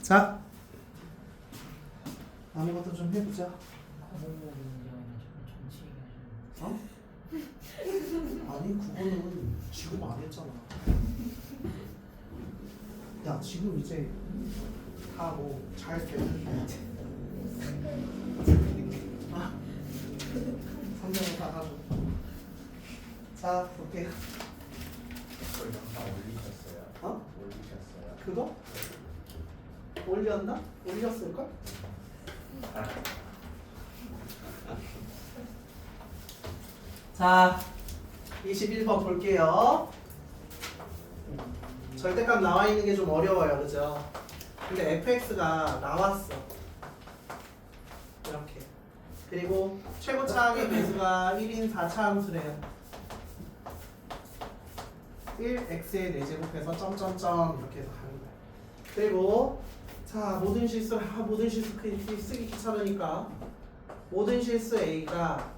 자, 아무것도 좀 해보자. 어? 아니 그거는 지금 안 했잖아. 야 지금 이제 다 뭐 잘 됐는데. 아, 성경을 다 가지고. 자 볼게요. 그걸 영상 올리셨어요? 어? 올리셨어요? 그거? 올렸나? 올렸을걸? 자, 21번 볼게요. 절대값 나와 있는 게 좀 어려워요, 그죠? 근데 fx가 나왔어. 이렇게. 그리고 최고 차항의 배수가 1인 4차 함수래요. 1x의 4제곱해서 점점점 이렇게 해서 가는 거야. 그리고 자 모든 실수 쓰기 귀찮으니까 모든 실수 a가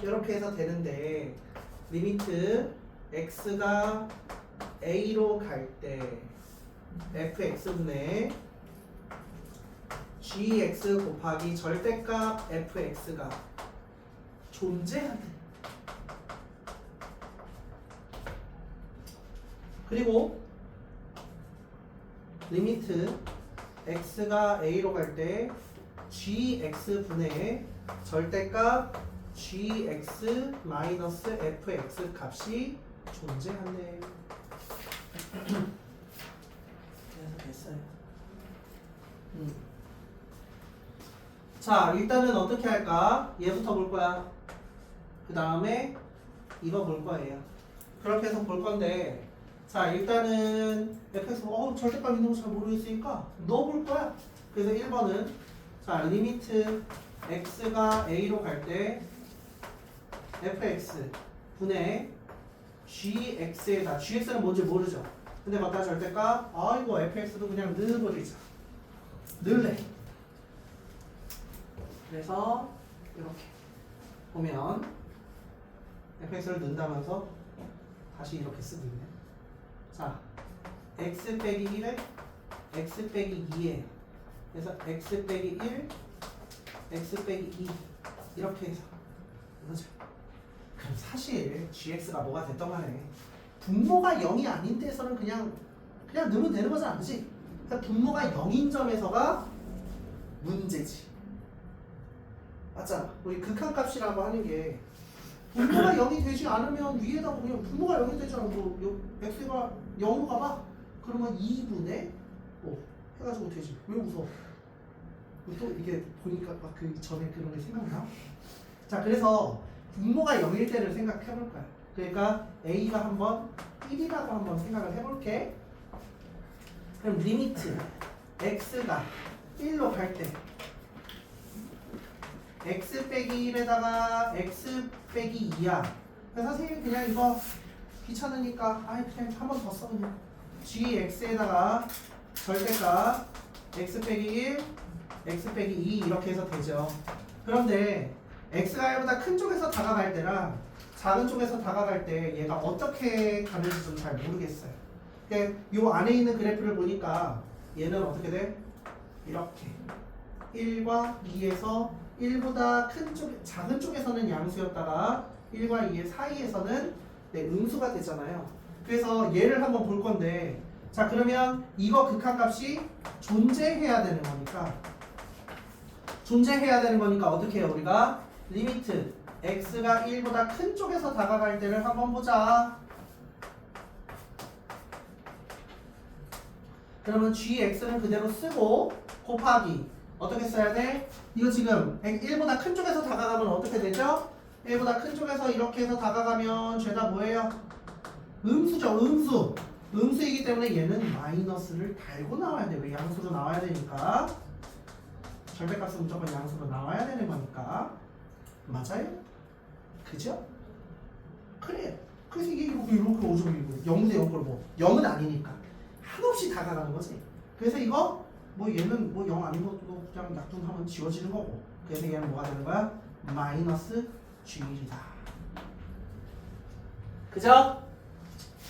이렇게 해서 되는데 리미트 x가 a로 갈 때 fx분의 gx 곱하기 절대값 fx가 존재한대. 그리고 리미트 x가 a로 갈 때 gx분의 절대값 gx 마이너스 fx 값이 존재한대. 그래서 됐어요. 자 일단은 어떻게 할까? 얘부터 볼 거야. 그 다음에 이거 볼 거예요. 그렇게 해서 볼 건데 자 일단은 fx 절대값 있는 거 잘 모르겠으니까 넣어볼 거야. 그래서 1번은 자 리미트 x가 a로 갈 때 fx 분의 gx에다 gx는 뭔지 모르죠. 근데 갖다 절대값 이거 fx도 그냥 넣어버리자. 넣을래. 그래서 이렇게 보면 fx를 넣는다면서 다시 이렇게 쓰고 있네. 자, x 빼기 1에 x 빼기 2에 그래서 x 빼기 1, x 빼기 2 이렇게 해서 그렇죠. 그럼 사실 gx가 뭐가 됐던 간에 분모가 0이 아닌 데서는 그냥 넣으면 되는 거잖아, 그렇지? 그러니까 분모가 0인 점에서가 문제지. 맞잖아. 우리 극한값이라고 하는 게 분모가 0이 되지 않으면 위에다가 그냥 분모가 0이 되지 않으면 x가 0으로 가봐. 그러면 2분의 5 해가지고 되지. 왜 웃어? 또 이게 보니까 막 그 전에 그런 게 생각나? 자 그래서 분모가 0일 때를 생각해 볼 거야. 그러니까 a가 한번 1이라고 한번 생각을 해볼게. 그럼 리미트 x가 1로 갈 때 x 빼기 1에다가 x 빼기 2야. 그래서 선생님이 그냥 이거 귀찮으니까 그냥 한 번 더 써 그냥 gx에다가 절대값 x 빼기 1, x 빼기 2 이렇게 해서 되죠. 그런데 x가 1보다 큰 쪽에서 다가갈 때랑 작은 쪽에서 다가갈 때 얘가 어떻게 가는지 좀 잘 모르겠어요. 근데 요 안에 있는 그래프를 보니까 얘는 어떻게 돼? 이렇게 1과 2에서 1보다 큰 쪽, 작은 쪽에서는 양수였다가 1과 2의 사이에서는 음수가 되잖아요. 그래서 얘를 한번 볼 건데 자 그러면 이거 극한값이 존재해야 되는 거니까 어떻게 해요? 우리가 리미트 x가 1보다 큰 쪽에서 다가갈 때를 한번 보자. 그러면 gx는 그대로 쓰고 곱하기 어떻게 써야 돼? 이거 지금 1보다 큰 쪽에서 다가가면 어떻게 되죠? 1보다 큰 쪽에서 이렇게 해서 다가가면 죄다 뭐예요? 음수죠. 음수이기 때문에 얘는 마이너스를 달고 나와야 돼. 왜? 양수로 나와야 되니까. 절대값은 무조건 양수로 나와야 되는 거니까. 맞아요? 그죠? 그래. 그래서 이게 이렇게 오줌이고 0대 0 걸 뭐 0은 아니니까 한없이 다가가는 거지. 그래서 이거 얘는 0 아닌 것도 그냥 약분하면 지워지는 거고. 그래서 얘는 뭐가 되는 거야? 마이너스 g1이다. 그죠?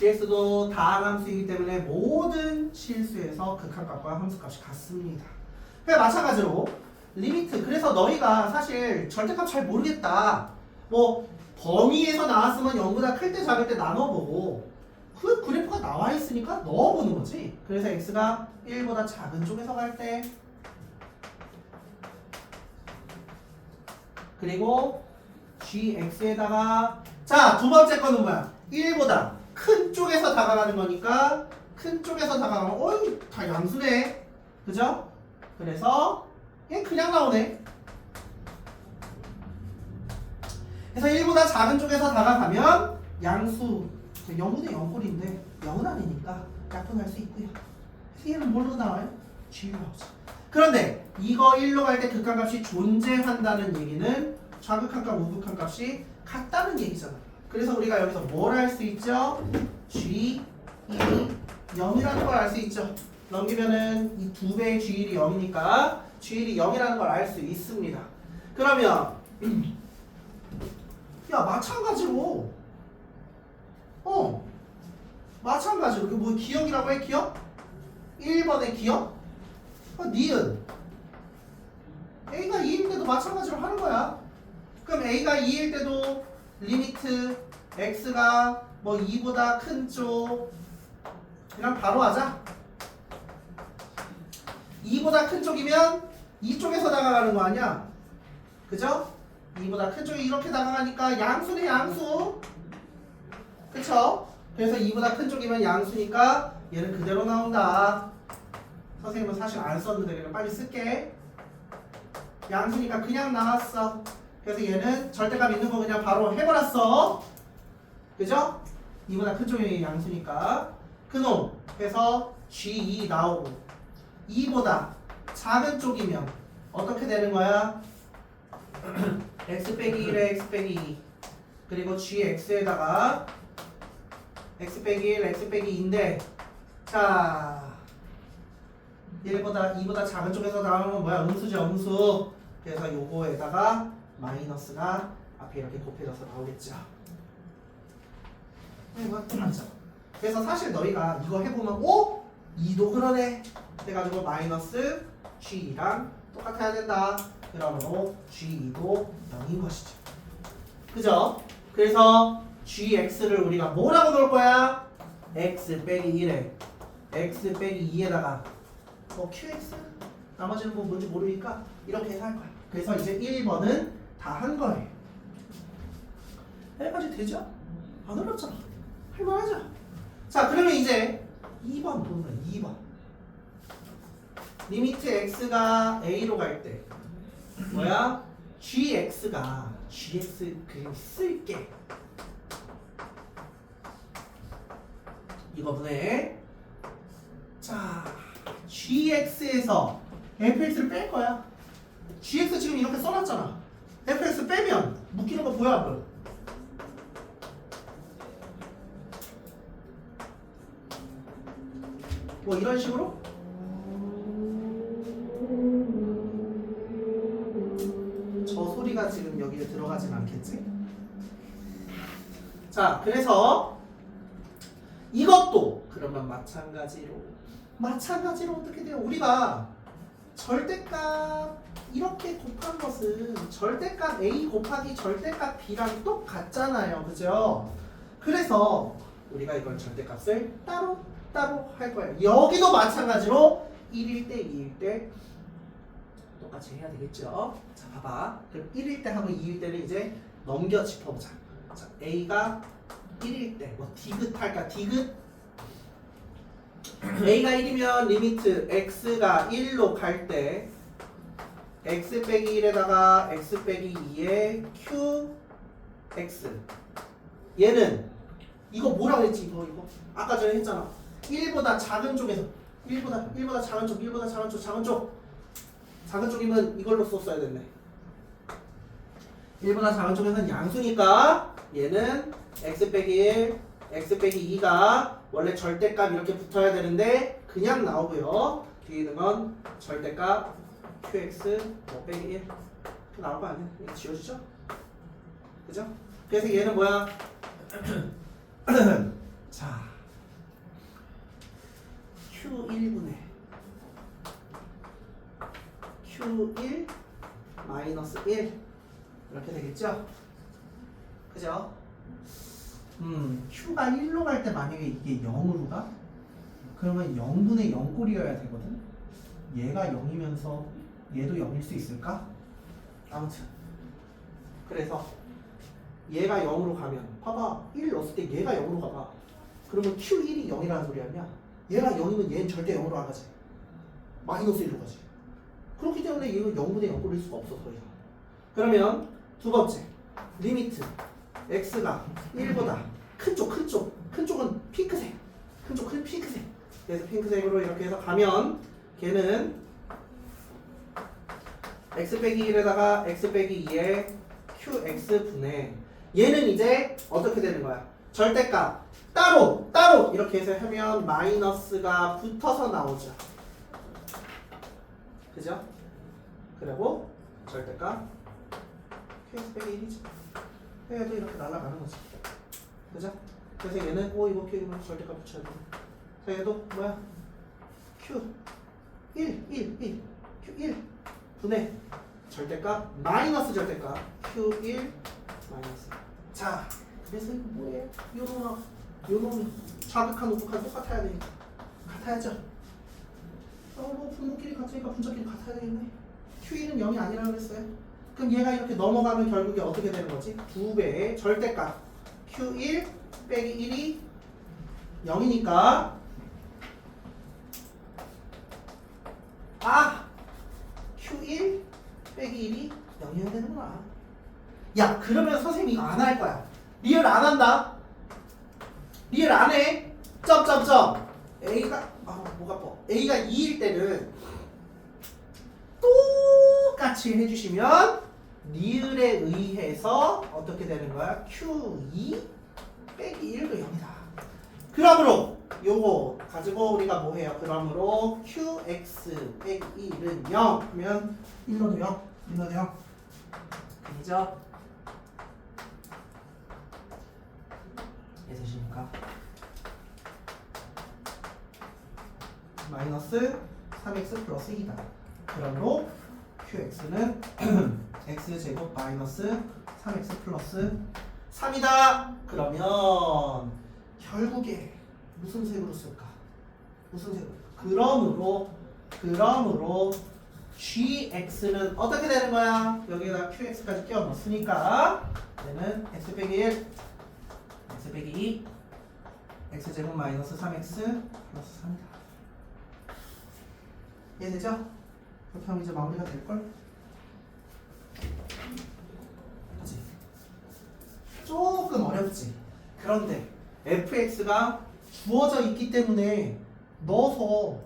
gx도 다함수이기 때문에 모든 실수에서 극한값과 함수값이 같습니다. 그러니까 마찬가지로 리미트. 그래서 너희가 사실 절대값 잘 모르겠다. 뭐 범위에서 나왔으면 0보다 클 때 작을 때 나눠보고 그 그래프가 나와 있으니까 넣어보는 거지. 그래서 x가 1보다 작은 쪽에서 갈 때, 그리고 gx에다가 자, 두 번째 거는 뭐야? 1보다 큰 쪽에서 다가가는 거니까 큰 쪽에서 다가가면 어이 다 양수네. 그죠? 그래서 얘 그냥 나오네. 그래서 1보다 작은 쪽에서 다가가면 양수 0분의 0꼴인데 0은 아니니까 약분할 수 있고요. 그래서 얘는 뭘로 나와요? g로 나오죠. 그런데 이거 1로 갈 때 극한값이 존재한다는 얘기는 좌극한값, 우극한값이 같다는 얘기잖아. 그래서 우리가 여기서 뭘 할 수 있죠? g 1이 0이라는 걸 알 수 있죠. 넘기면은 이 두 배의 g1이 0이니까 g1이 0이라는 걸 알 수 있습니다. 그러면 야 마찬가지로 마찬가지로 이거 뭐 기억이라고 해? 기억? 1번의 기억? 니은 A가 2일 때도 마찬가지로 하는 거야. 그럼 A가 2일 때도 리미트 X가 뭐 2보다 큰 쪽 그냥 바로 하자. 2보다 큰 쪽이면 이쪽에서 다가가는 거 아니야? 그죠? 2보다 큰 쪽이 이렇게 다가가니까 양수네 양수. 그쵸? 그래서 2보다 큰 쪽이면 양수니까 얘는 그대로 나온다. 선생님은 사실 안 썼는데 그냥 빨리 쓸게. 양수니까 그냥 나왔어. 그래서 얘는 절대값 있는 거 그냥 바로 해버렸어. 그죠? 2보다 큰 쪽이 양수니까 그놈 해서 G2 나오고 2보다 작은 쪽이면 어떻게 되는 거야? x 빼기 1에 x 빼기 2 그리고 gx에다가 x 빼기 1, x 빼기 2인데 자 1보다 2보다 작은 쪽에서 나오는 뭐야? 음수죠 음수. 그래서 요거에다가 마이너스가 앞에 이렇게 곱해져서 나오겠죠. 이거 맞죠? 그래서 사실 너희가 이거 해보면 오? 2도 그러네 해가지고 마이너스 G랑 똑같아야 된다. 그러므로 G2도 0인 것이죠. 그죠? 그래서 GX를 우리가 뭐라고 넣을 거야? X 빼기 1에 X 빼기 2에다가 뭐 QX? 나머지는 뭐 뭔지 모르니까 이렇게 해서 할 거야. 그래서 이제 1번은 다 한 거예요. 여기까지 되죠? 안 어렵잖아. 할만하죠? 자, 그러면 이제 2번 보는 거야. 2번. 리미트 x가 a로 갈 때 뭐야? gx가 gx 그림 쓸게. 이거분에 자 gx에서 fx를 뺄 거야. gx 지금 이렇게 써놨잖아. fx 빼면 묶이는 거 보여 안 보여? 뭐 이런 식으로? 저 소리가 지금 여기에 들어가진 않겠지? 자, 그래서 이것도 그러면 마찬가지로 어떻게 돼요? 우리가 절대값 이렇게 곱한 것은 절대값 A 곱하기 절대값 B랑 똑같잖아요. 그죠? 그래서 우리가 이걸 절대값을 따로 할 거예요. 여기도 마찬가지로 1일 때 2일 때 똑같이 해야 되겠죠? 자, 봐봐. 그럼 1일 때 하고 2일 때는 이제 넘겨 짚어보자. 자, A가 1일 때 뭐 디귿 할까? 디귿 A가 1이면 리미트 X가 1로 갈 때 X 빼기 1에다가 X 빼기 2에 QX 얘는 이거 뭐라 그랬지? 이거 아까 전에 했잖아. 1보다 작은 쪽에서 1보다 작은 쪽 작은 쪽이면 이걸로 썼어야 됐네. 1보다 작은 쪽에서는 양수니까 얘는 x 빼기 1, x 빼기 2가 원래 절대값 이렇게 붙어야 되는데 그냥 나오고요. 뒤에 있는 건 절대값 qx 뭐 빼기 1 이렇게 나올 거 아니야? 이거 지워지죠? 그죠? 그래서 얘는 뭐야? 자 Q1분의 Q1 마이너스 1 이렇게 되겠죠? 그죠? Q가 1로 갈 때 만약에 이게 0으로 가? 그러면 0분의 0꼴이어야 되거든? 얘가 0이면서 얘도 0일 수 있을까? 아무튼 그래서 얘가 0으로 가면 봐봐 1 넣었을 때 얘가 0으로 가봐 그러면 Q1이 0이라는 소리 아니야? 얘가 0이면 얘는 절대 0으로 안 가지 마이너스 1로 가지 그렇기 때문에 얘는 0분의 0꼴일 수가 없어 더 이상 그러면 두 번째 리미트 x가 1보다 큰 쪽은 핑크색 큰 쪽 큰 핑크색 그래서 핑크색으로 이렇게 해서 가면 걔는 x 빼기 1에다가 x 빼기 2에 qx 분의 얘는 이제 어떻게 되는 거야? 절대값 따로 이렇게 해서 하면 마이너스가 붙어서 나오죠. 그죠? 그리고 절대값 qx 빼기 1이지. 해도 이렇게 날아가는 거지. 그죠? 그래서 얘는 이거 q는 절대값 붙여야 돼. 자 얘도 뭐야? q1 분의 절대값 마이너스 절대값 q1 마이너스. 자 그래서 이거 뭐예요? 요놈이 좌극한 우극한 똑같아야 되니까 같아야죠. 뭐 분모끼리 같으니까 분자끼리 같아야 되겠네. q1은 0이 아니라고 그랬어요. 그럼 얘가 이렇게 넘어가면 결국에 어떻게 되는 거지? 2배의 절대값 q1 빼기 1이 0이니까 q1 빼기 1이 0이어야 되는구나. 야 그러면 선생님이 이거 안 할 거야. 리얼 안 한다. 리얼 안 해. 점점점 A가 목 아파. A가 2일 때는 똑같이 해주시면 리을에 의해서 어떻게 되는 거야? Q2 빼기 1도 0이다. 그러므로 요거 가지고 우리가 뭐 해요? 그러므로 QX 빼기 1은 0 하면 1로도 0, 1로도 0 아니죠? 이해되십니까? 마이너스 3x 플러스 2다. 그러므로 QX는 x제곱 마이너스 3x 플러스 3이다. 그러면 결국에 무슨 색으로 쓸까? 무슨 색으로? 그러므로 GX는 어떻게 되는 거야? 여기에다 QX까지 끼워 넣었으니까 얘는 x 빼기 1, x 빼기 2, x제곱 마이너스 3x 플러스 3이다. 이해되죠? 그렇게 하면 이제 마무리가 될걸? 그치? 조금 어렵지? 그런데 fx가 주어져 있기 때문에 넣어서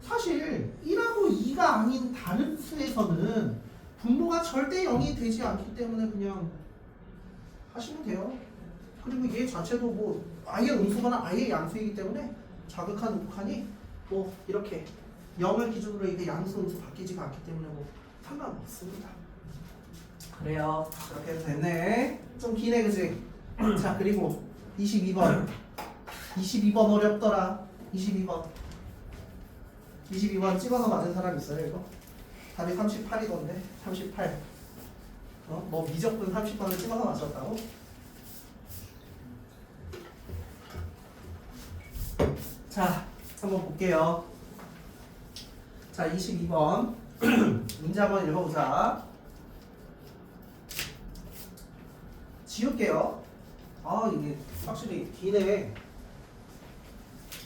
사실 1하고 2가 아닌 다른 수에서는 분모가 절대 0이 되지 않기 때문에 그냥 하시면 돼요. 그리고 얘 자체도 뭐 아예 음수거나 아예 양수이기 때문에 자극한 우극한이 뭐 이렇게 0을 기준으로 이게 양수 음수 바뀌지가 않기 때문에 뭐 상관없습니다. 그래요. 그렇게 해도 됐네. 좀 기네 그지? 자 그리고 22번 어렵더라. 22번 찍어서 맞은 사람 있어요 이거? 답이 38이던데 38 뭐 미적분 30번을 찍어서 맞췄다고? 자 한번 볼게요. 자 22번 문제 한번 읽어보자. 지울게요. 이게 확실히 기네.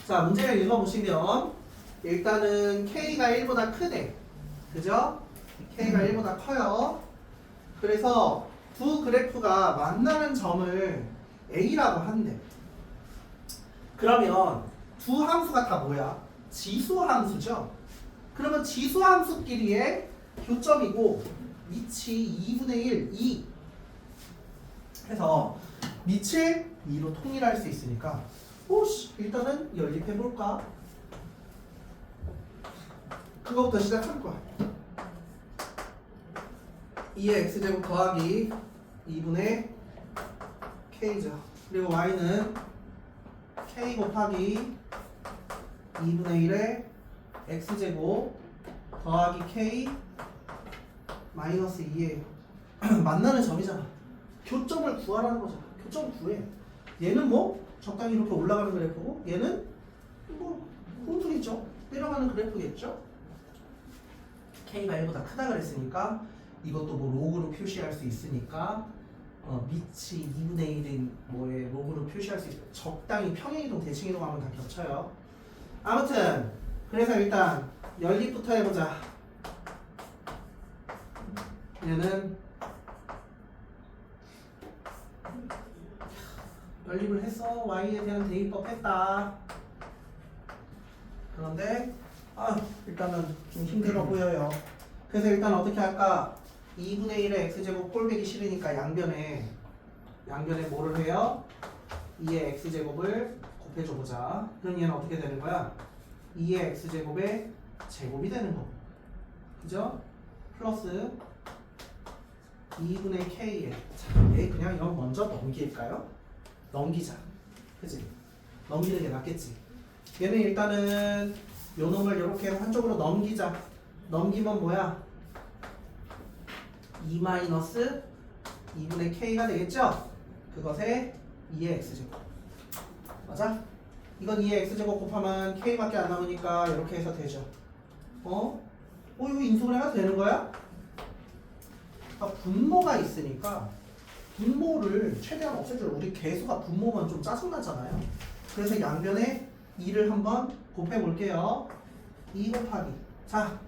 자 문제를 읽어보시면 일단은 K가 1보다 크대. 그죠? K가 1보다 커요. 그래서 두 그래프가 만나는 점을 A라고 한대. 그러면 두 함수가 다 뭐야? 지수함수죠? 그러면 지수함수끼리의 교점이고 밑이 2분의 1, 2 해서 밑을 2로 통일할 수 있으니까 일단은 연립해볼까? 그거부터 시작할 거야. 2의 x제곱 더하기 2분의 k죠. 그리고 y는 k 곱하기 2분의 1의 x제곱 더하기 k 마이너스 2예요. 만나는 점이잖아. 교점을 구하라는 거잖아. 교점 구해. 얘는 뭐 적당히 이렇게 올라가는 그래프고 얘는 뭐 홈플이죠. 내려가는 그래프겠죠. k가 1보다 크다 그랬으니까 이것도 뭐 로그로 표시할 수 있으니까 밑이 2분의 1인 뭐에 로그로 표시할 수 있고 적당히 평행이동 대칭이동 하면 다 겹쳐요. 아무튼 그래서 일단 연립부터 해보자. 얘는 연립을 했어. y에 대한 대입법 했다. 그런데 일단은 좀 힘들어 보여요. 그래서 일단 어떻게 할까? 2분의 1의 x제곱 꼴배기 싫으니까 양변에 뭐를 해요? 2의 x제곱을 곱해줘 보자. 그럼 얘는 어떻게 되는 거야? 2의 x제곱의 제곱이 되는 거. 그죠? 플러스 2분의 k에 자, 얘 그냥 이거 먼저 넘길까요? 넘기자. 그치? 넘기는 게 낫겠지. 얘는 일단은 요 놈을 이렇게 한쪽으로 넘기자. 넘기면 뭐야? 2 마이너스 2분의 k가 되겠죠? 그것에 2의 x제곱. 맞아? 이건 2의 x제곱 곱하면 k밖에 안 남으니까 이렇게 해서 되죠. 이거 인수분해가 되는 거야? 분모가 있으니까 분모를 최대한 없애줘. 우리 개수가 분모면 좀 짜증나잖아요. 그래서 양변에 2를 한번 곱해볼게요. 2 곱하기 자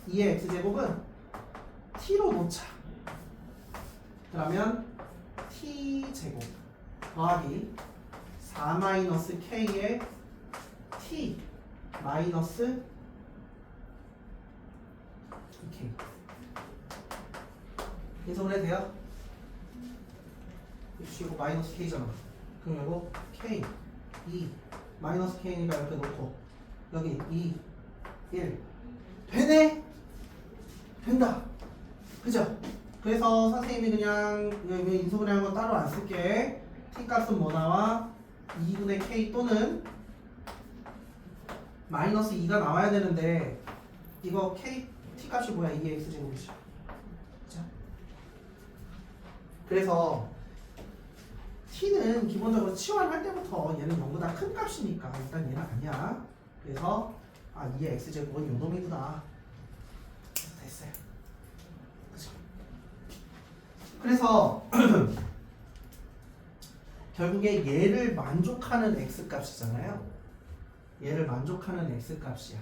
2의 x제곱은 t로 놓자. 그러면 t제곱 더하기 4 마이너스 k의 t 마이너스 k 인수분해 돼요? 이거 마이너스 k잖아. 그럼 이거 k 2 마이너스 k니까 이렇게 놓고 여기 2 1 되네? 된다. 그죠? 그래서 선생님이 그냥 인수분해한 건 따로 안 쓸게. t 값은 뭐 나와? 2분의 k 또는 마이너스 2가 나와야 되는데 이거 k t 값이 뭐야? 2의 x제곱이죠. 그죠? 그래서 t는 기본적으로 치환할 때부터 얘는 0보다 큰 값이니까 일단 얘는 아니야. 그래서 2의 x제곱은 요 놈이구나. 됐어요. 그쵸? 그래서 결국에 얘를 만족하는 x값이잖아요. 얘를 만족하는 x값이야.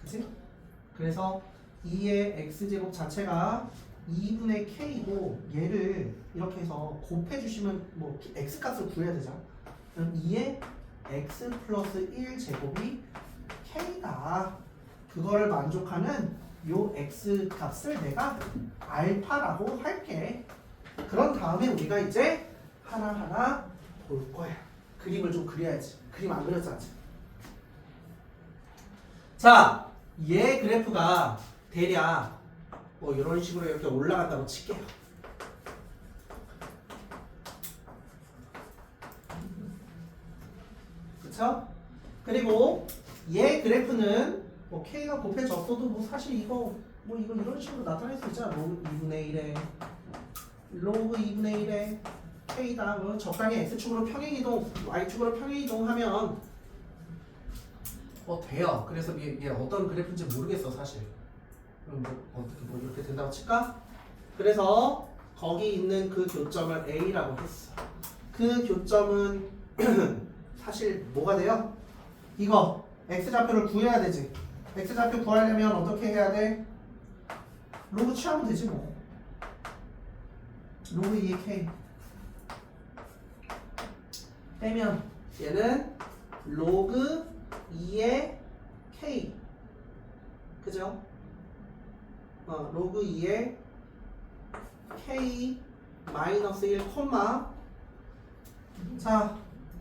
그치? 그래서 2의 x제곱 자체가 2분의 k고 얘를 이렇게 해서 곱해주시면 뭐 x값을 구해야 되잖아. 그럼 2의 x 플러스 1제곱이 k다. 그거를 만족하는 요 x값을 내가 알파라고 할게. 그런 다음에 우리가 이제 하나하나 볼 거야. 그림을 좀 그려야지. 그림 안 그렸지 아직. 자, 얘 그래프가 대략 뭐 이런 식으로 이렇게 올라간다고 칠게요. 그쵸? 그리고 얘 그래프는 뭐 k가 곱해졌어도 뭐 사실 이거 이런 식으로 나타낼 수 있잖아. 로그 2분의 1에 로그 2분의 1에 k다. 뭐 적당히 x축으로 평행이동, y축으로 평행이동하면 뭐 돼요. 그래서 얘 어떤 그래프인지 모르겠어 사실. 그럼 뭐 어떻게 뭐 이렇게 된다고 칠까? 그래서 거기 있는 그 교점을 A라고 했어. 그 교점은 사실 뭐가 돼요? 이거 x좌표를 구해야 되지. x좌표 구하려면 어떻게 해야 돼? 로그 취하면 되지 뭐. 로그 2의 k 빼면 얘는 로그 2의 k 그죠? 로그 2의 k 마이너스 1 콤마 자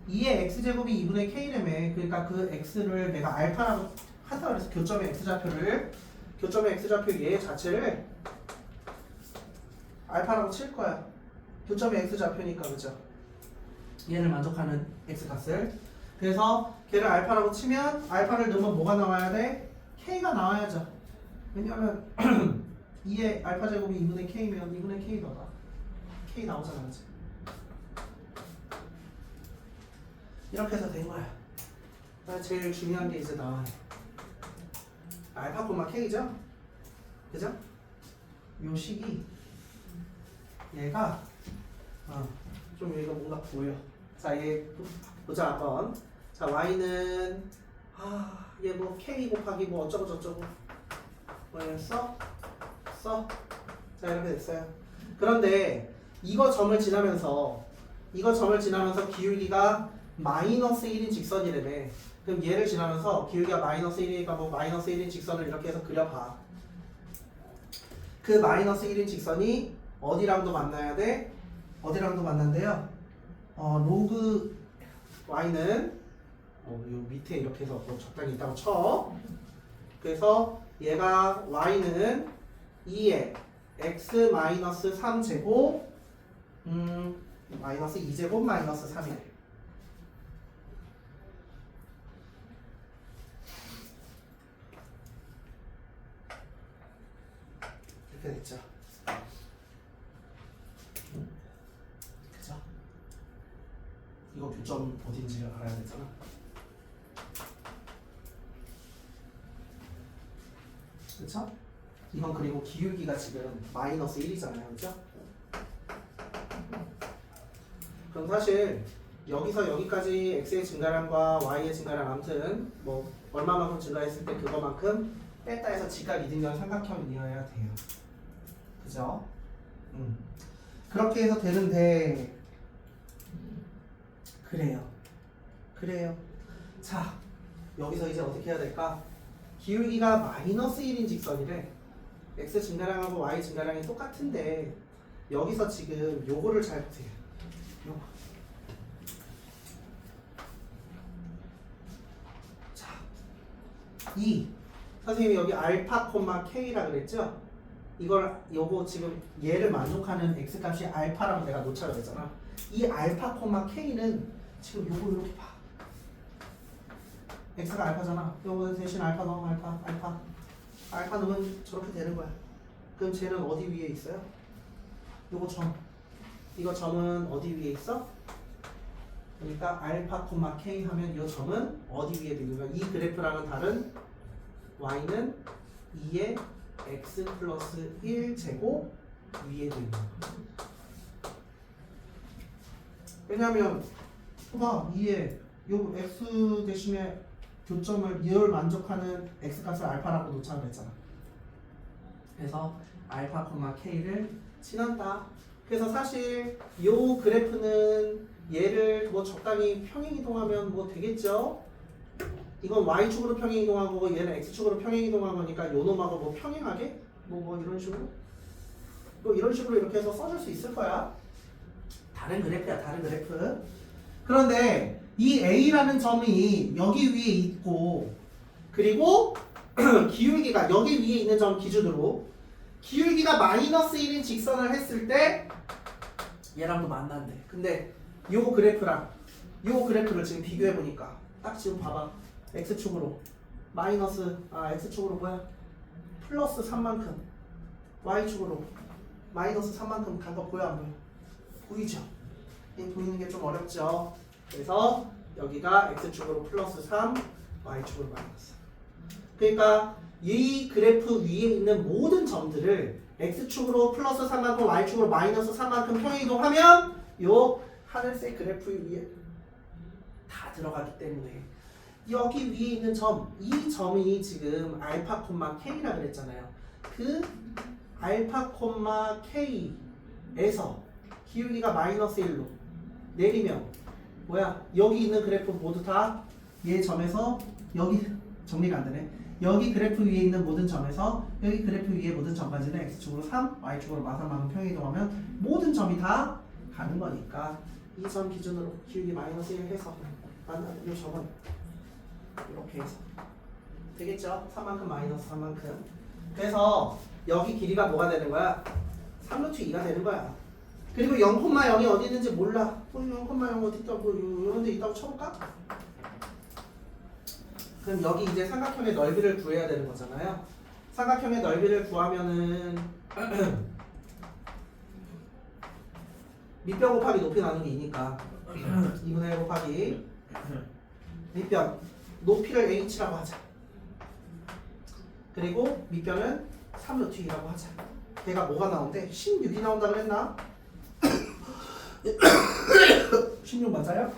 2의 x제곱이 2분의 k라며. 그러니까 그 x를 내가 알파라고 한다 그래서 교점의 x좌표 얘 자체를 알파라고 칠 거야. 교점의 x좌표니까 그죠? 얘를 만족하는 x값을. 그래서 걔를 알파라고 치면 알파를 넣으면 뭐가 나와야 돼? K가 나와야죠. 왜냐하면 2의 알파 제곱이 2분의 K면 2분의 K 더다. K 나오잖아, 그치? 이렇게 해서 된 거야. 제일 중요한 게 이제 나와요. 알파 콤마 K죠? 그죠? 요 식이 얘가 좀 여기가 뭔가 보여. 자, 얘 보자 한번. 자, y는 얘 뭐 k 곱하기 뭐 어쩌고 저쩌고 뭐였어? 자, 이렇게 됐어요. 그런데 이거 점을 지나면서 기울기가 마이너스 1인 직선이라며. 그럼 얘를 지나면서 기울기가 마이너스 1이니까 뭐 마이너스 1인 직선을 이렇게 해서 그려봐. 그 마이너스 1인 직선이 어디랑도 만나야 돼? 어디랑도 만난대요? 로그 y는 요 밑에 이렇게 해서 뭐 적당히 있다고 쳐. 그래서 얘가 y는 2의 x 마이너스 3제곱 마이너스 2제곱 마이너스 3이래. 이렇게 됐죠. 그죠? 이거 교점 어딘지 알아야 되잖아. 그쵸? 이건 그리고 기울기가 지금 마이너스 1이잖아요. 그죠? 그럼 사실 여기서 여기까지 x의 증가량과 y의 증가량 아무튼 뭐 얼마만큼 증가했을 때 그거만큼 뺐다 해서 직각 이등변 삼각형이어야 돼요. 그죠? 그렇게 해서 되는데 그래요. 자, 여기서 이제 어떻게 해야 될까? 기울기가 마이너스 1인 직선이래. x 증가량하고 y 증가량이 똑같은데 여기서 지금 요거를 잘 보세요. 요거. 자, 선생님이 여기 알파 콤마 k라 그랬죠? 요거 지금 얘를 만족하는 x 값이 알파라고 내가 놓자고 했잖아. 이 알파 콤마 k는 지금 요거 이렇게 봐. x가 알파잖아. 요거 대신 알파 넣으면 알파 넣으면 저렇게 되는 거야. 그럼 쟤는 어디 위에 있어요? 요거 점. 이거 점은 어디 위에 있어? 그러니까 알파 콤마 k 하면 이 점은 어디 위에 있는 거야? 이 그래프랑은 다른 y는 2의 x 플러스 1제곱 위에 있는 거야. 왜냐면 봐, 2에 요 x 대신에 교점을 얘를 만족하는 x 값을 알파라고 놓자고 했잖아. 그래서 알파 콤마 k를 친한다. 그래서 사실 요 그래프는 얘를 뭐 적당히 평행 이동하면 뭐 되겠죠. 이건 y축으로 평행 이동하고 얘는 x축으로 평행 이동한 거니까 요 놈하고 뭐 평행하게 뭐 이런 식으로 또 이런 식으로 이렇게 해서 써줄 수 있을 거야. 다른 그래프야, 다른 그래프. 그런데 이 A라는 점이 여기 위에 있고 그리고 기울기가 여기 위에 있는 점 기준으로 기울기가 마이너스 1인 직선을 했을 때 얘랑도 만난대. 근데 요 그래프를 지금 비교해 보니까 딱 지금 봐봐. x축으로 x축으로 뭐야? 플러스 3만큼 y축으로 마이너스 3만큼 간 거 보여 안 보여? 보이죠? 이 보이는 게 좀 어렵죠. 그래서 여기가 x축으로 플러스 3, y축으로 마이너스. 그러니까 이 그래프 위에 있는 모든 점들을 x축으로 플러스 3만큼 y축으로 마이너스 3만큼 평행이동하면 요 하늘색 그래프 위에 다 들어가기 때문에 여기 위에 있는 점, 이 점이 지금 알파 콤마 k라 그랬잖아요. 그 알파 콤마 k에서 기울기가 마이너스 1로 내리면 뭐야? 여기 있는 그래프 모두 다 얘 점에서 여기 정리가 안 되네. 여기 그래프 위에 있는 모든 점에서 여기 그래프 위에 모든 점까지는 x축으로 3, y축으로 마상만큼 평행이동하면 모든 점이 다 가는 거니까 이 점 기준으로 기울기 마이너스 1 해서 만나는 이 점은 이렇게 해서 되겠죠? 3만큼 마이너스 3만큼. 그래서 여기 길이가 뭐가 되는 거야? 3루트 2가 되는 거야. 그리고 0,0이 어디 있는지 몰라. 0,0 어디 있다고 이런 데 있다고 쳐볼까? 그럼 여기 이제 삼각형의 넓이를 구해야 되는 거잖아요. 삼각형의 넓이를 구하면은 밑변 곱하기 높이 나누기 2니까 2분의 1 곱하기 밑변 높이를 h라고 하자. 그리고 밑변은 3루트 2라고 하자. 걔가 뭐가 나온대? 16이 나온다 그랬나? 16 맞아요?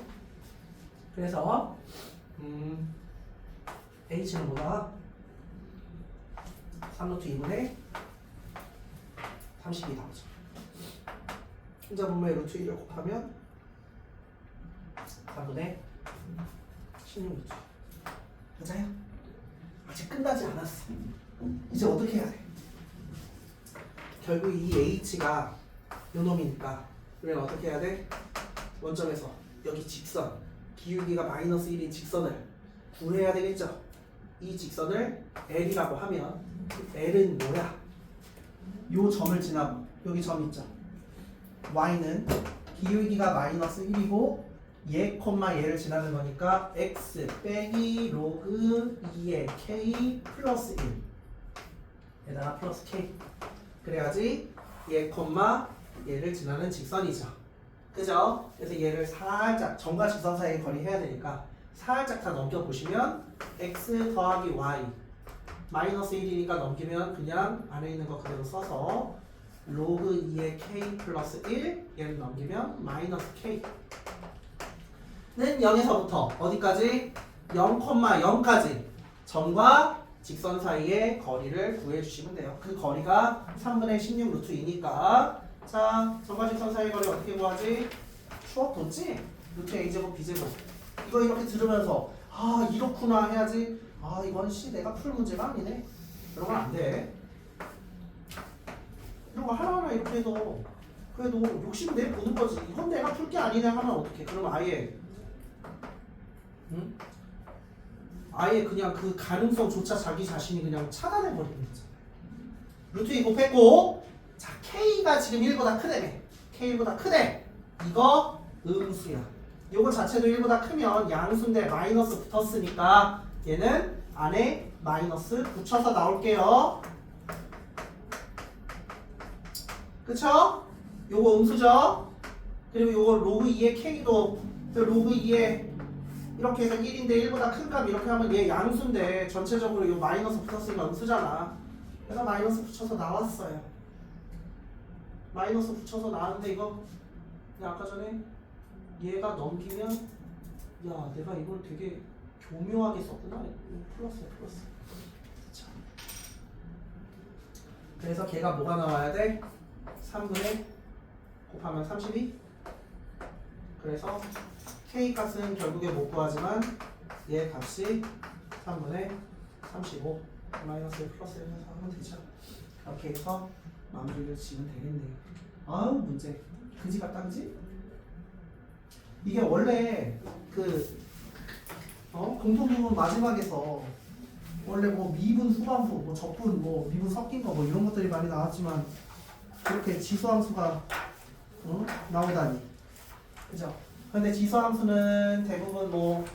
그래서 h는 뭐다? 3루트 2분의 32 나오죠. 혼자 분모의 루트 1을 곱하면 4분의 16루트. 맞아요? 아직 끝나지 않았어. 이제 어떻게 해야 돼? 결국 이 h가 요 놈이니까 우리는 어떻게 해야 돼? 원점에서 여기 직선 기울기가 마이너스 1인 직선을 구해야 되겠죠? 이 직선을 L이라고 하면 L은 뭐야? 요 점을 지나고 여기 점 있죠? Y는 기울기가 마이너스 1이고 얘 콤마 얘를 지나는 거니까 x 빼기 로그 2의 k 플러스 1 에다가 플러스 k 그래야지 얘 콤마 얘를 지나는 직선이죠. 그죠? 그래서 얘를 살짝 점과 직선 사이의 거리 해야 되니까 살짝 다 넘겨보시면 x 더하기 y 마이너스 1이니까 넘기면 그냥 안에 있는 거 그대로 써서 로그 2의 k 플러스 1 얘를 넘기면 마이너스 k 는 0에서부터 어디까지? 0,0까지 점과 직선 사이의 거리를 구해주시면 돼요. 그 거리가 3분의 16 루트 2니까 자 점과 직선 사이의 거리 어떻게 구하지? 추억 돋지? 루트 a제곱 b제곱 이거 이렇게 들으면서 아 이렇구나 해야지. 아 이건 씨 내가 풀 문제가 아니네. 이런 건 안 돼. 이런 거 하나하나 이렇게 해도 그래도 욕심 내 보는 거지. 이건 내가 풀 게 아니네 하면 어떡해. 그럼 아예 응? 아예 그냥 그 가능성조차 자기 자신이 그냥 차단해 버리는 거잖아요. 루트 2 곱했고 자 k가 지금 1보다 크다며. k 1보다 크대. 이거 음수야. 요거 자체도 1보다 크면 양수인데 마이너스 붙었으니까 얘는 안에 마이너스 붙여서 나올게요. 그쵸? 요거 음수죠? 그리고 요거 로그 2의 k도 로그 2의 이렇게 해서 1인데 1보다 큰 값 이렇게 하면 얘 양수인데 전체적으로 요 마이너스 붙었으니까 음수잖아. 그래서 마이너스 붙여서 나왔어요. 마이너스 붙여서 나왔는데 이거 아까 전에 얘가 넘기면 야 내가 이걸 되게 교묘하게 썼구나. 플러스야 플러스. 그쵸. 그래서 걔가 뭐가 나와야 돼? 3분의 곱하면 32. 그래서 k 값은 결국에 못 구하지만 얘 값이 3분의 35 마이너스 1 플러스 1 해서 하면 되죠. 이렇게 해서 마무리를 지으면 되겠네요. 아우 문제 그지 같다 그지? 이게 원래 그 공통부분 마지막에서 원래 뭐 미분 후반부 뭐 적분 뭐 미분 섞인 거 뭐 이런 것들이 많이 나왔지만 이렇게 지수함수가 나오다니 그죠? 근데 지수함수는 대부분 뭐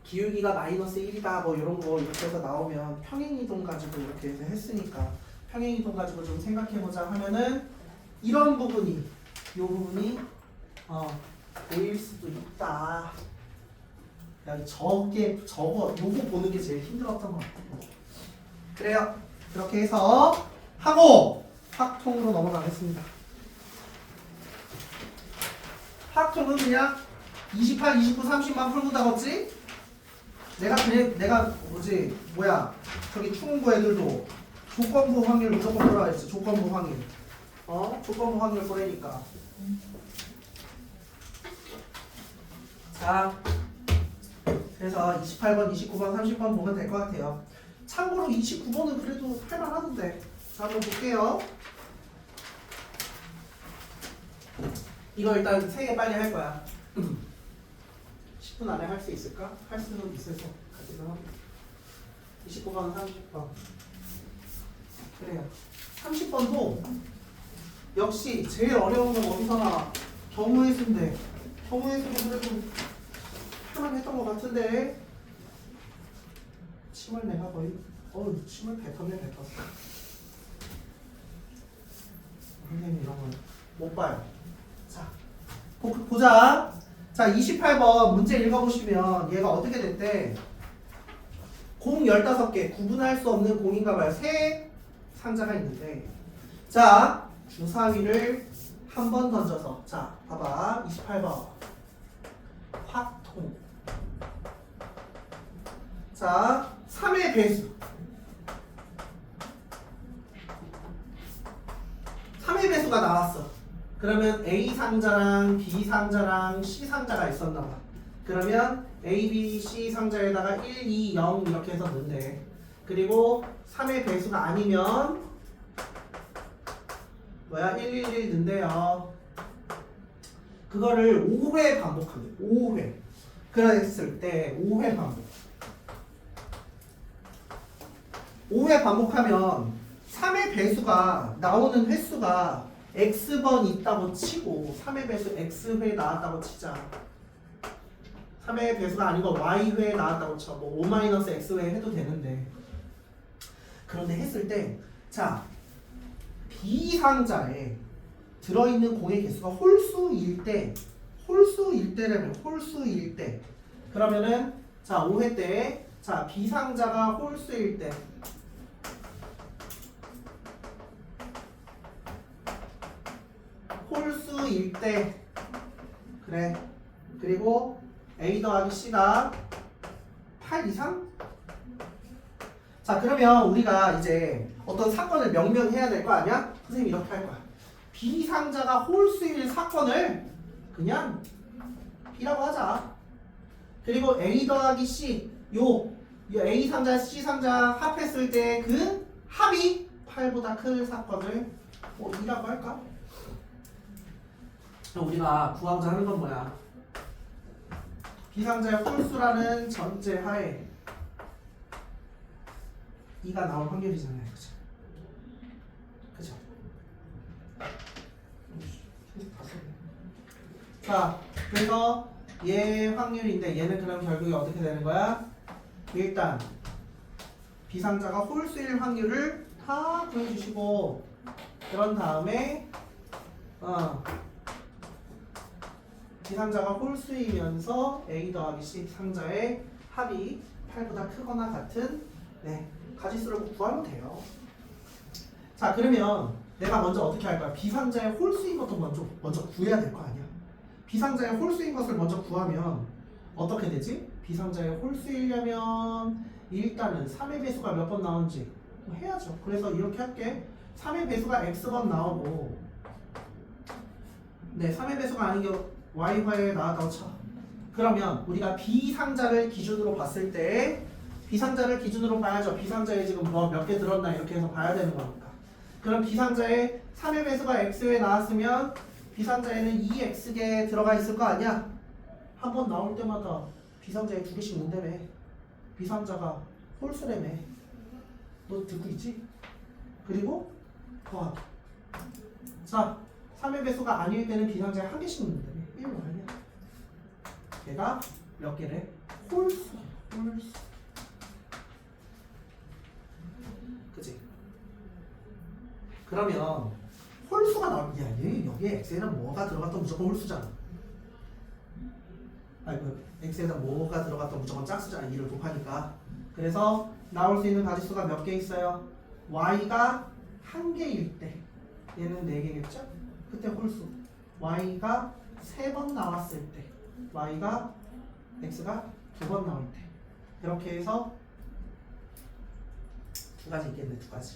기울기가 마이너스 1이다 뭐 이런 거 이렇게 해서 나오면 평행이동 가지고 이렇게 해서 했으니까 평행이동 가지고 좀 생각해보자 하면은 이런 부분이 요 부분이 보일 수도 있다. 야, 저거 요거 보는 게 제일 힘들었던 것 같아요. 그래요. 그렇게 해서 하고 확통으로 넘어가겠습니다. 확통은 그냥 28, 29, 30만 풀고 다었지? 내가 저기 충고 애들도 조건부 확률 무조건 보라 했지. 조건부 확률. 조건부 확률 보라니까. 자, 그래서 28번, 29번, 30번 보면 될 것 같아요. 참고로 29번은 그래도 할만하던데. 자, 한번 볼게요. 이거 일단 3개 빨리 할 거야. 10분 안에 할 수 있을까? 할 수는 있어서 가지고 합니다. 29번, 30번. 그래요. 30번도 역시 제일 어려운 건 어디서 나와? 경우의 수인데 경우의 수는 그래도 할만했던 것 같은데 침을 내가 거의 침을 뱉었네. 선생님 이런 걸 못 봐요. 자, 보자. 자, 28번 문제 읽어보시면 얘가 어떻게 됐대? 공 15개, 구분할 수 없는 공인가 봐요. 세 상자가 있는데, 자, 주사위를 한 번 던져서, 자, 봐봐. 28번 확통. 자, 3의 배수. 3의 배수가 나왔어. 그러면 A 상자랑 B 상자랑 C 상자가 있었나 봐. 그러면 A, B, C 상자에다가 1, 2, 0 이렇게 해서 넣는데, 그리고 3의 배수가 아니면 뭐야? 1, 1, 1 넣는데요. 그거를 5회 반복합니다. 5회. 그랬을 때 5회 반복. 5회 반복하면 3의 배수가 나오는 횟수가 x번 있다고 치고 3의 배수 x회 나왔다고 치자. 3의 배수가 아니고 y회 나왔다고 쳐. 뭐 5-x회 해도 되는데. 그런데 했을 때, 자, B 상자에 들어있는 공의 개수가 홀수일 때라면 홀수일 때. 그러면은 자, 5회 때, 자, B 상자가 홀수일 때. 홀수일 때. 그래. 그리고 A 더하기 C가 8 이상? 자, 그러면 우리가 이제 어떤 사건을 명명해야 될 거 아니야? 선생님이 이렇게 할 거야. B 상자가 홀수일 사건을 그냥 B라고 하자. 그리고 A 더하기 C, 요 A 상자, C 상자 합했을 때 그 합이 8보다 큰 사건을 E라고 할까? 우리가 구하고자 하는 건 뭐야? 비상자의 홀수라는 전제 하에 E가 나올 확률이잖아요. 그죠? 그죠? 자, 그래서 얘 확률인데 얘는 그럼 결국에 어떻게 되는 거야? 일단 비상자가 홀수일 확률을 다 구해주시고, 그런 다음에 비상자가 홀수이면서 A 더하기 C 상자의 합이 8보다 크거나 같은 가지수를 구하면 돼요. 자, 그러면 내가 먼저 어떻게 할 거야? 비상자의 홀수인 것도 먼저 구해야 될 거 아니야. 비상자의 홀수인 것을 먼저 구하면 어떻게 되지? 비상자의 홀수이려면 일단은 3의 배수가 몇 번 나오는지 해야죠. 그래서 이렇게 할게. 3의 배수가 x번 나오고, 3의 배수가 아닌 게 y화에 나왔다고 쳐. 그러면 우리가 B상자를 기준으로 봤을 때, B상자를 기준으로 봐야죠. B상자에 지금 뭐 몇 개 들었나 이렇게 해서 봐야 되는 거니까. 그럼 B상자에 3의 배수가 x에 나왔으면 B상자에는 2x개 들어가 있을 거 아니야? 한 번 나올 때마다 B상자에 2개씩 넣는다며. B상자가 홀수라며. 너 듣고 있지? 그리고 더하기. 자, 3의 배수가 아닐 때는 B상자에 1개씩 넣는다며. 1 아니야. 얘가 몇 개래? 홀수. 그치? 그러면 홀수가 나오면 얘 여기에 x에는 뭐가 들어갔던 무조건 홀수잖아. x에다 뭐가 들어갔던 무조건 짝수잖아. 2를 곱하니까. 그래서 나올 수 있는 가지수가 몇 개 있어요? y가 1개일 때 얘는 4개겠죠? 그때 홀수. y가 3번 나왔을 때, y가 x가 2번 나올 때, 이렇게 해서 2가지 있겠네. 2가지.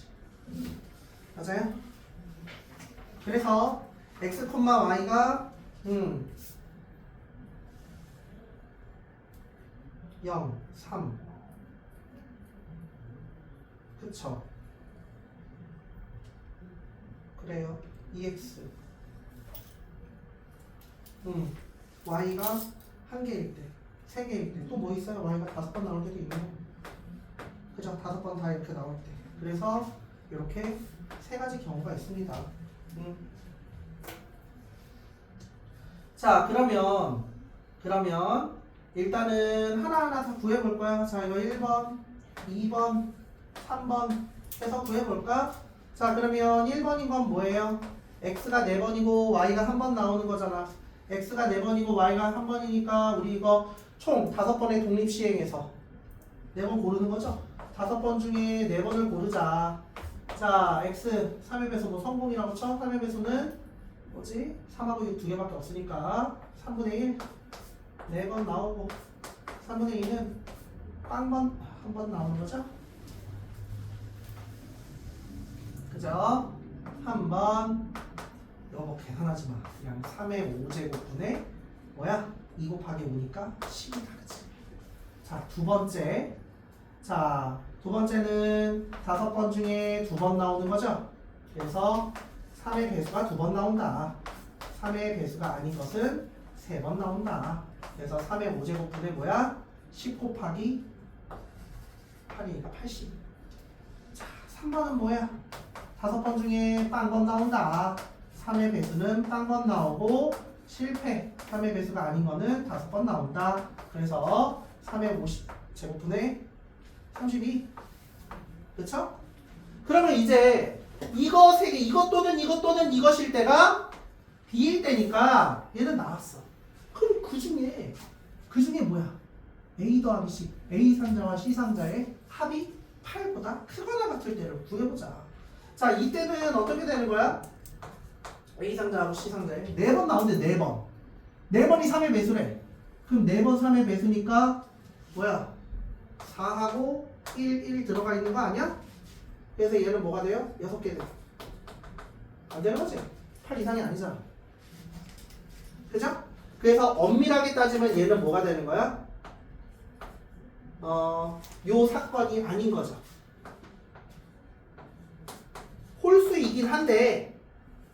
맞아요? 그래서 x, y가 0, 3 그쵸? 그래요. 2x y가 1개일 때, 3개일 때, 또 뭐 있어요? y가 5번 나올 때도 있네요. 그죠? 5번 다 이렇게 나올 때. 그래서 이렇게 3가지 경우가 있습니다. 자, 그러면 일단은 하나하나 다 구해볼 거야. 자, 이거 1번 2번, 3번 해서 구해볼까? 자, 그러면 1번인 건 뭐예요? x가 4번이고 y가 1번 나오는 거잖아. x가 4번이고 y가 1번이니까 우리 이거 총 5번의 독립시행에서 4번 고르는 거죠? 5번 중에 4번을 고르자. 자, x 3의 배수도 성공이라고 쳐. 3의 배수는 뭐지? 3하고 6 두 개밖에 없으니까 3분의 1 4번 나오고 3분의 2는 빵번 한 번 나오는 거죠? 그죠? 한 번 이거 계산하지 마. 그냥 3의 5제곱분의 뭐야? 2 곱하기 5니까 10이다. 그치? 자, 두 번째. 자, 두 번째는 5번 중에 2번 나오는 거죠? 그래서 3의 배수가 2번 나온다. 3의 배수가 아닌 것은 3번 나온다. 그래서 3의 5제곱분의 뭐야? 10 곱하기 8이니까 80. 자, 3번은 뭐야? 5번 중에 빵번 나온다. 3의 배수는 빵번 나오고 실패. 3의 배수가 아닌 거는 5번 나온다. 그래서 3의 50제곱분의 32. 그쵸? 그러면 이제 이거 세 개, 이것 또는 이것 또는 이것일 때가 B일 때니까 얘는 나왔어. 그럼 그 중에 뭐야? A 더하기 C, A 상자와 C 상자의 합이 8보다 크거나 같을 때를 구해보자. 자, 이때는 어떻게 되는 거야? A 상자하고 C 상자에 4번 나오는데 4번. 4번이 3의 배수래. 그럼 4번 3의 배수니까 뭐야? 4하고 1 들어가 있는 거 아니야? 그래서 얘는 뭐가 돼요? 6개 돼. 안 되는 거지? 8 이상이 아니잖아. 그죠? 그래서 엄밀하게 따지면 얘는 뭐가 되는 거야? 요 사건이 아닌 거죠. 홀수이긴 한데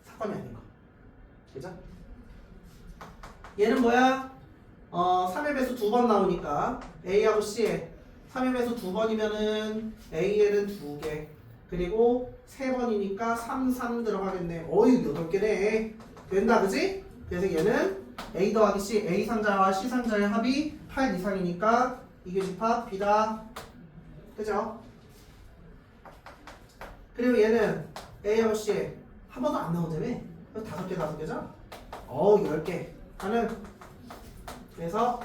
사건이 아닌 거. 그죠? 얘는 뭐야? 3의 배수 2번 나오니까 A하고 C에 3의 배수 2번이면은 A에는 2개 그리고 3번이니까 3 들어가겠네. 어이 8개네. 된다 그지? 그래서 얘는 A 더하기 C, A 상자와 C 상자의 합이 8 이상이니까 이교집합 B다. 그죠? 그리고 얘는 A하고 C에 한 번도 안 나오자며 5개죠? 10개 하는. 그래서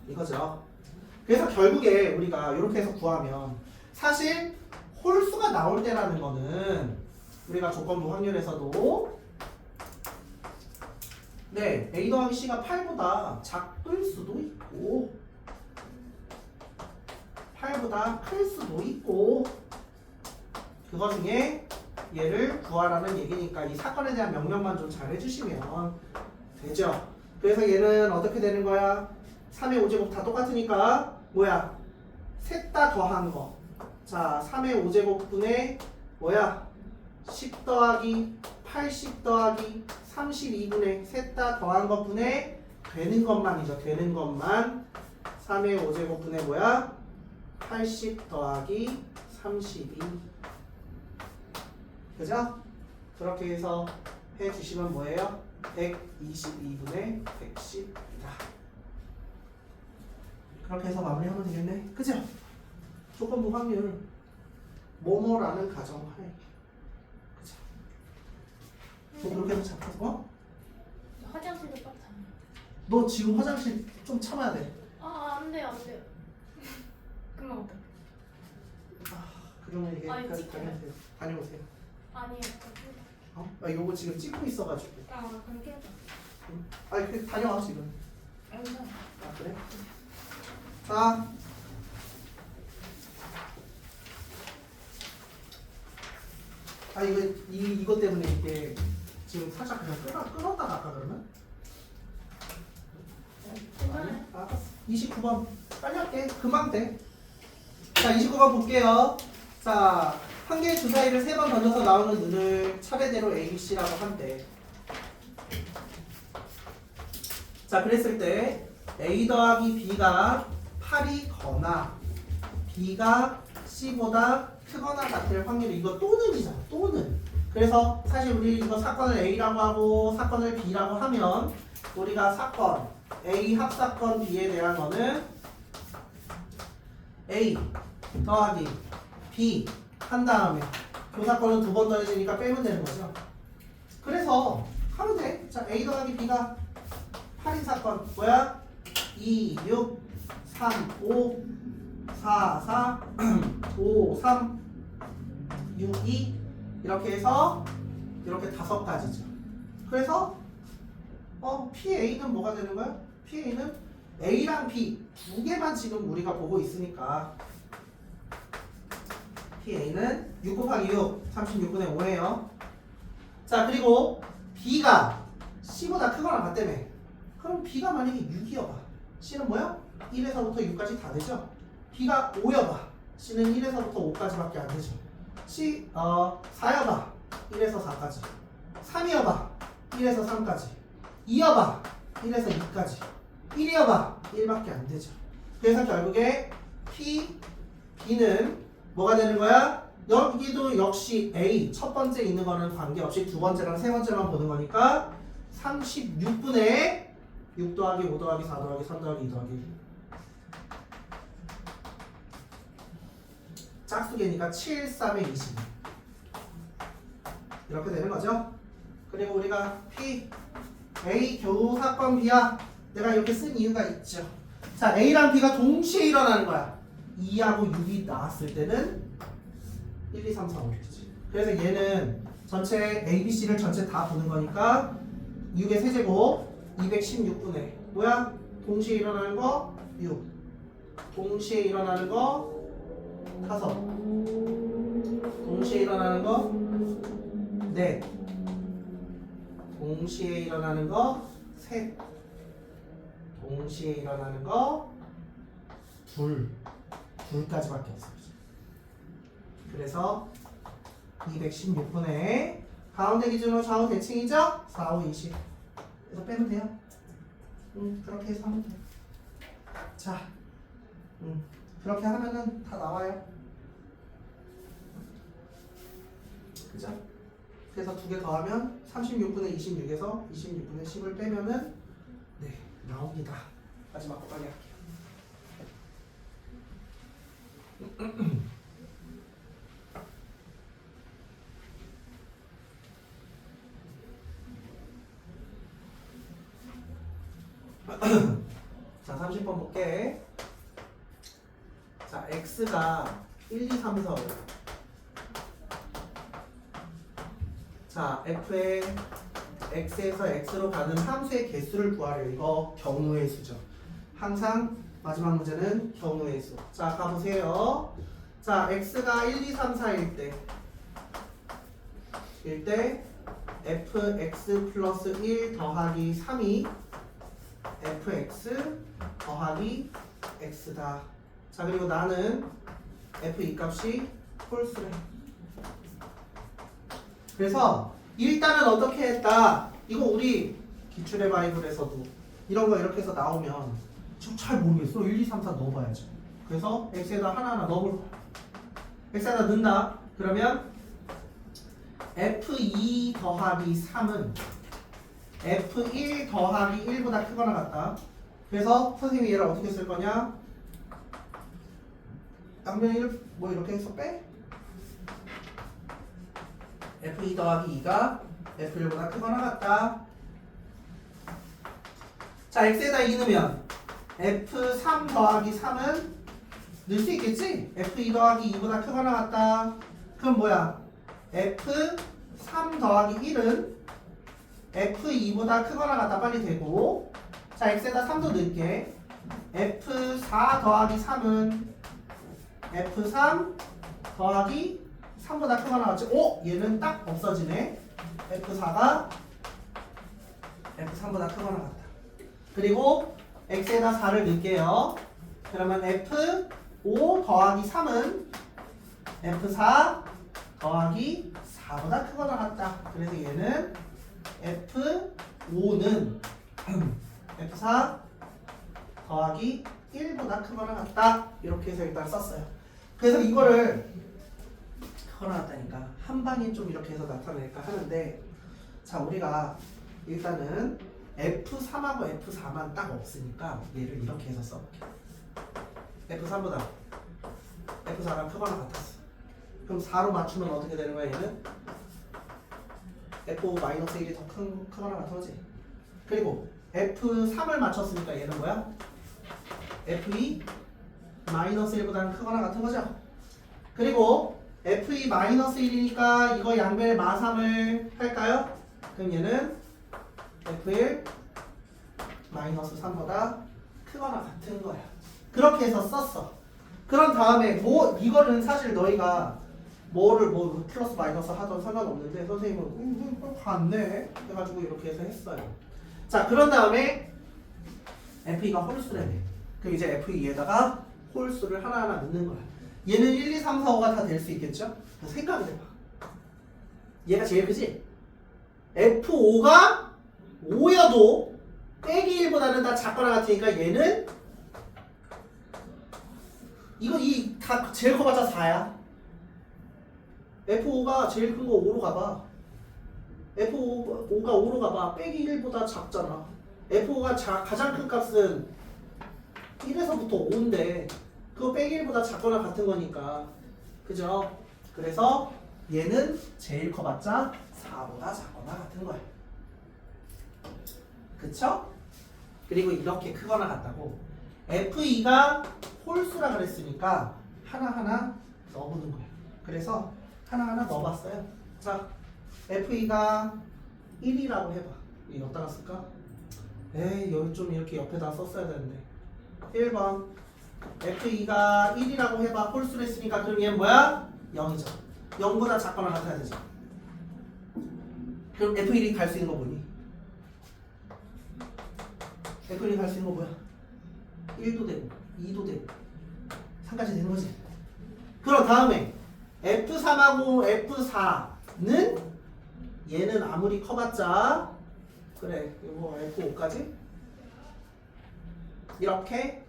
이거죠. 그래서 결국에 우리가 이렇게 해서 구하면 사실 홀수가 나올 때라는 거는 우리가 조건부 확률에서도 네, A 더하기 C가 8보다 작을 수도 있고 8보다 클 수도 있고 그거 중에 얘를 구하라는 얘기니까 이 사건에 대한 명령만 좀 잘 해주시면 되죠. 그래서 얘는 어떻게 되는 거야? 3의 5제곱 다 똑같으니까 뭐야? 셋 다 더한 거. 자, 3의 5제곱분의 뭐야? 10 더하기 80 더하기 32분의 셋 다 더한 것분의 되는 것만이죠. 되는 것만 3의 5제곱분의 뭐야? 80 더하기 32. 그죠? 그렇게 해서 해주시면 뭐예요? 122분의 110이다. 그렇게 해서 마무리하면 되겠네. 그죠? 조건부 확률 뭐뭐라는 가정하에. 그죠? 또 그렇게 해서 잡고 화장실도 빡 참아요. 너 지금 화장실 좀 참아야 돼. 안 돼요, 안 돼요. 그러면 어떡해? 그러면 이게 아니, 다녀오세요. 다녀오세요. 아니에요. 요거 지금 찍고 있어가지고. 그럼 깨져. 아니 다녀와 지금. 괜찮아. 그래? 자. 이거 때문에 이게 지금 살짝 그냥 끊었다가 아까 그러면? 괜찮아요. 알았어. 29번 빨리 할게. 금방 돼. 자, 29번 볼게요. 자, 한 개의 주사위를 3번 던져서 나오는 눈을 차례대로 A, B, C라고 한대. 자, 그랬을 때 A 더하기 B가 8이거나 B가 C보다 크거나 같을 확률이 이거 또는이잖아. 또는. 그래서 사실 우리 이거 사건을 A라고 하고 사건을 B라고 하면 우리가 사건 A 합사건 B에 대한 거는 A 더하기 B 한 다음에 교사권은 두 번 더해지니까 빼면 되는 거죠. 그래서 하면 돼. 자, A 더하기 B가 8인 사건 뭐야? 2, 6, 3, 5, 4, 4, 5, 3, 6, 2 이렇게 해서 이렇게 5가지죠. 그래서 PA는 뭐가 되는 거야? PA는 A랑 B 두 개만 지금 우리가 보고 있으니까 PA는 6 곱하기 6, 36분의 5예요. 자, 그리고 B가 C보다 크거나 같다며. 그럼 B가 만약에 6이어봐. C는 뭐야? 1에서부터 6까지 다 되죠? B가 5여봐. C는 1에서부터 5까지밖에 안 되죠. C, 4여봐. 1에서 4까지. 3이어봐. 1에서 3까지. 2여봐. 1에서 2까지. 1이어봐. 1밖에 안 되죠. 그래서 결국에 P, B는 뭐가 되는 거야? 여기도 역시 A 첫 번째 있는 거는 관계없이 두 번째랑 세 번째만 보는 거니까 36분의 6 더하기 5 더하기 4 더하기 3 더하기 2 더하기 1 짝수계니까 7, 3에 20 이렇게 되는 거죠. 그리고 우리가 P, A 교사건 B야 내가 이렇게 쓴 이유가 있죠. 자, A랑 B가 동시에 일어나는 거야. 2하고 6이 나왔을 때는 1, 2, 3, 4, 5겠지. 그래서 얘는 전체 A, B, C를 전체 다 보는 거니까 6의 세제곱 216분의 뭐야? 동시에 일어나는 거 6 동시에 일어나는 거 5 동시에 일어나는 거 4 동시에 일어나는 거 3 동시에 일어나는 거 둘까지밖에 없어요. 그래서 216분의 가운데 기준으로 좌우 대칭이죠? 4, 5, 20 그래서 빼면 돼요. 그렇게 해서 하면 돼요. 자, 그렇게 하면은 다 나와요. 그죠? 그래서 두 개 더하면 36분의 26에서 26분의 10을 빼면은 네, 나옵니다. 마지막 거 빨리 할게요. 자, 30번 볼게. 자, x가 1, 2, 3, 4, 5. 자, f의 x에서 x로 가는 함수의 개수를 구하래요. 이거 경우의 수죠. 항상 마지막 문제는 경우의 수. 자, 가보세요. 자, x가 1, 2, 3, 4일 때 fx 플러스 1 더하기 3이 fx 더하기 x다. 자, 그리고 나는 f 이 값이 홀수래. 그래서 일단은 어떻게 했다. 이거 우리 기출의 바이블에서도 이런 거 이렇게 해서 나오면 잘 모르겠어. 1, 2, 3, 4 넣어봐야죠. 그래서 x에다 하나하나 넣어볼 거야. x에다 넣는다. 그러면 f2 더하기 3은 f1 더하기 1보다 크거나 같다. 그래서 선생님이 얘를 어떻게 쓸 거냐? 양변 1을 뭐 이렇게 해서 빼? f2 더하기 2가 f1보다 크거나 같다. 자, x에다 2 넣으면 f3 더하기 3은 넣을 수 있겠지? f2 더하기 2보다 크거나 같다. 그럼 뭐야? f3 더하기 1은 f2보다 크거나 같다. 빨리 되고. 자, x에다 3도 넣을게. f4 더하기 3은 f3 더하기 3보다 크거나 같지? 오! 얘는 딱 없어지네. f4가 f3보다 크거나 같다. 그리고 x에다 4를 넣을게요. 그러면 f5 더하기 3은 f4 더하기 4보다 크거나 같다. 그래서 얘는 f5는 f4 더하기 1보다 크거나 같다. 이렇게 해서 일단 썼어요. 그래서 이거를 크거나 같다니까 한 방에 좀 이렇게 해서 나타낼까 하는데, 자, 우리가 일단은 F3하고 F4만 딱 없으니까 얘를 이렇게 해서 써볼게. F3보다 F4랑 크거나 같았어. 그럼 4로 맞추면 어떻게 되는 거야 얘는? F-1이 더 크거나 같은 거지. 그리고 F3을 맞췄으니까 얘는 뭐야? F2-1보다는 크거나 같은 거죠. 그리고 F2-1이니까 이거 양변에 마3을 할까요? 그럼 얘는 F1-3보다 크거나 같은 거야. 그렇게 해서 썼어. 그런 다음에 뭐 이거는 사실 너희가 뭐를 뭐 플러스 마이너스 하던 상관없는데 선생님은 봤네 해가지고 이렇게 해서 했어요. 자 그런 다음에 F2가 홀수래네. 그럼 이제 F2에다가 홀수를 하나하나 넣는 거야. 얘는 1, 2, 3, 4, 5가 다 될 수 있겠죠? 생각을 해봐. 얘가 제일 크지? F5가 5여도 빼기 1보다는 다 작거나 같으니까 얘는 이거 이 다 제일 커봤자 4야. F5가 제일 큰 거 5로 가봐. F5가 5로 가봐. 빼기 1보다 작잖아. F5가 가장 큰 값은 1에서부터 5인데 그거 빼기 1보다 작거나 같은 거니까. 그죠? 그래서 얘는 제일 커봤자 4보다 작거나 같은 거야. 그쵸? 그리고 이렇게 크거나 같다고 F2가 홀수라 그랬으니까 하나하나 넣어보는 거야. 그래서 하나하나 넣어봤어요. 자, F2가 1이라고 해봐. 이거 어디다가 쓸까? 에이, 여기 좀 이렇게 옆에다 썼어야 되는데. 1번 F2가 1이라고 해봐. 홀수로 했으니까 그럼 얘는 뭐야? 0이죠. 0보다 작거나 같아야 되죠. 그럼 F1이 갈 수 있는 거 뭐니? F1이 갈 수 있는 거 뭐야? 1도 되고 2도 되고 3까지 되는 거지. 그럼 다음에 F3하고 F4는 얘는 아무리 커봤자 그래 이거 F5까지 이렇게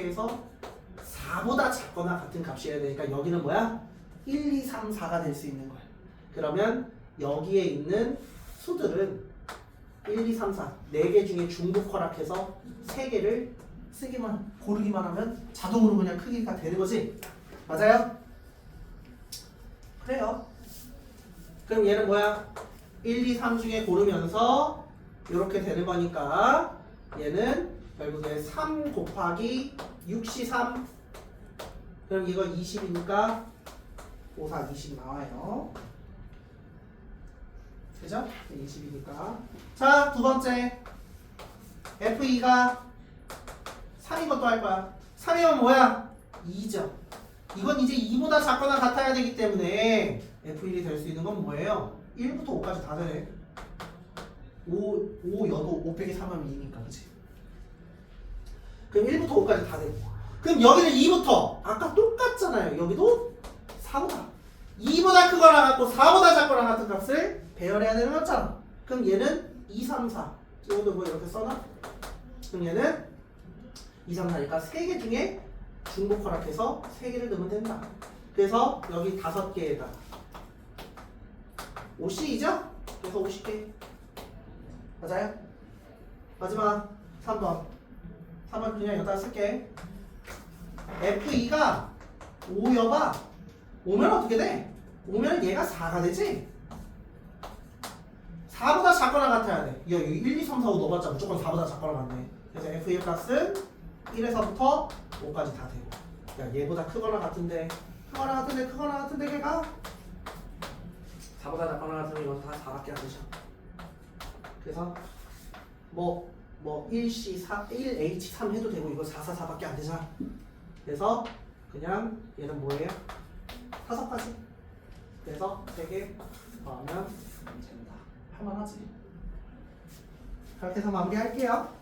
해서 4보다 작거나 같은 값이어야 되니까 여기는 뭐야? 1, 2, 3, 4가 될 수 있는 거야. 그러면 여기에 있는 수들은 1, 2, 3, 4 4개 중에 중복 허락해서 3개를 고르기만 하면 자동으로 그냥 크기가 되는 거지. 맞아요? 그래요. 그럼 얘는 뭐야? 1, 2, 3 중에 고르면서 이렇게 되는 거니까 얘는 결국에 3 곱하기 6시 3 그럼 이거 20이니까 5, 4, 20 나와요. 그죠? 20이니까. 자, 두 번째. F2가 3인 것도 할 거야. 3이면 뭐야? 2죠. 이건 이제 2보다 작거나 같아야 되기 때문에 F1이 될 수 있는 건 뭐예요? 1부터 5까지 다 되네. 5 여도 5 빼기 3하면 2니까, 그치? 그럼 1부터 5까지 다 되고. 그럼 여기는 2부터 아까 똑같잖아요. 여기도 4보다 2보다 크거나 같고 4보다 작거나 같은 값을 배열해야 되는 거잖아. 그럼 얘는 2, 3, 4 이것도 뭐 이렇게 써놔? 그럼 얘는 2, 3, 4니까 3개 중에 중복 허락해서 3개를 넣으면 된다. 그래서 여기 5개에다 50이죠? 그래서 50개 맞아요? 마지막 3번 그냥 여기다 쓸게. F2가 5여봐. 5면 어떻게 돼? 5면 얘가 4가 되지? 4보다 작거나 같아야 돼. 여기 1, 2, 3, 4, 5 넣어봤자 무조건 4보다 작거나 같네. 그래서 F1 값은 1에서부터 5까지 다 되고. 야, 얘보다 크거나 같은데 걔가 4보다 작거나 같으면 이거 다 4밖에 안 되죠. 그래서 뭐 1C4, 1H3 해도 되고 이거 4, 4, 4밖에 안 되잖아. 그래서 그냥 얘는 뭐예요? 5가지. 그래서 3개 더하면 된다. 할만하지. 그렇게 해서 마무리할게요.